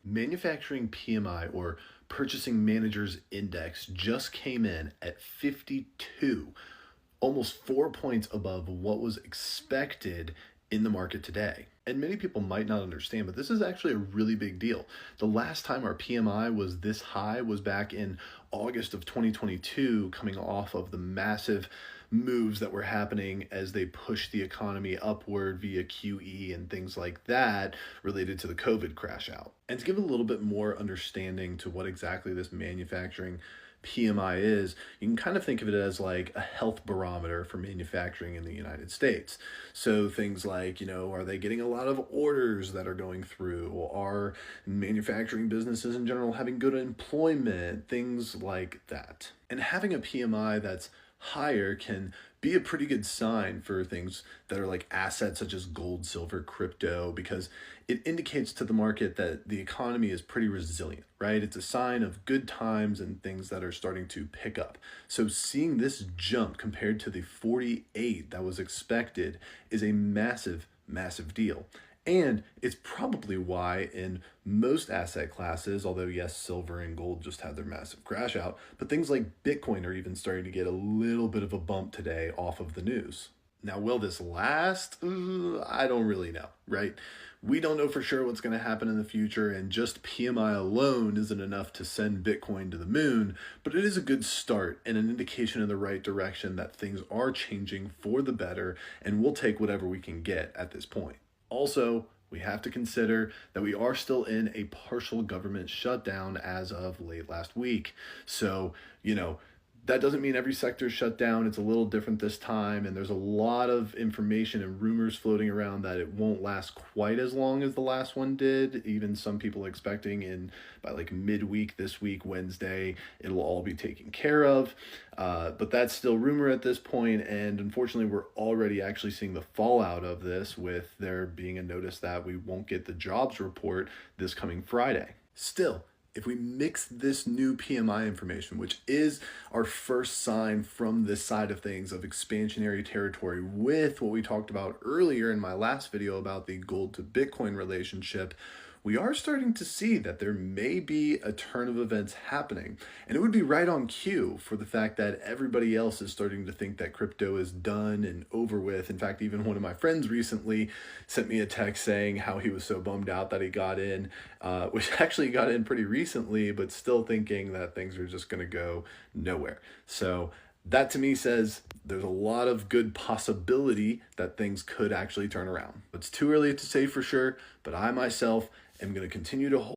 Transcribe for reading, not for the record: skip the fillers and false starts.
Manufacturing PMI, or Purchasing Managers Index, just came in at 52, almost 4 points above what was expected in the market today. And many people might not understand, but this is actually a really big deal. The last time our PMI was this high was back in August of 2022, coming off of the massive moves that were happening as they pushed the economy upward via QE and things like that related to the COVID crash out. And to give a little bit more understanding to what exactly this manufacturing PMI is, you can kind of think of it as like a health barometer for manufacturing in the United States. So things like, are they getting a lot of orders that are going through? Are manufacturing businesses in general having good employment? Things like that. And having a PMI that's higher can be a pretty good sign for things that are like assets such as gold, silver, crypto, because it indicates to the market that the economy is pretty resilient, right? It's a sign of good times and things that are starting to pick up. So seeing this jump compared to the 48 that was expected is a massive, massive deal. And it's probably why in most asset classes, although yes, silver and gold just had their massive crash out, but things like Bitcoin are even starting to get a little bit of a bump today off of the news. Now, will this last? I don't really know, right? We don't know for sure what's going to happen in the future, and just PMI alone isn't enough to send Bitcoin to the moon, but it is a good start and an indication in the right direction that things are changing for the better, and we'll take whatever we can get at this point. Also, we have to consider that we are still in a partial government shutdown as of late last week. So, that doesn't mean every sector is shut down. It's a little different this time, and there's a lot of information and rumors floating around that it won't last quite as long as the last one did. Even some people expecting by like midweek this week, Wednesday, it'll all be taken care of. But that's still rumor at this point, and unfortunately, we're already actually seeing the fallout of this, with there being a notice that we won't get the jobs report this coming Friday. Still, if we mix this new PMI information, which is our first sign from this side of things of expansionary territory, with what we talked about earlier in my last video about the gold to Bitcoin relationship, we are starting to see that there may be a turn of events happening. And it would be right on cue for the fact that everybody else is starting to think that crypto is done and over with. In fact, even one of my friends recently sent me a text saying how he was so bummed out that he got in, which actually got in pretty recently, but still thinking that things are just going to go nowhere. So that to me says there's a lot of good possibility that things could actually turn around. It's too early to say for sure, but I myself am going to continue to hold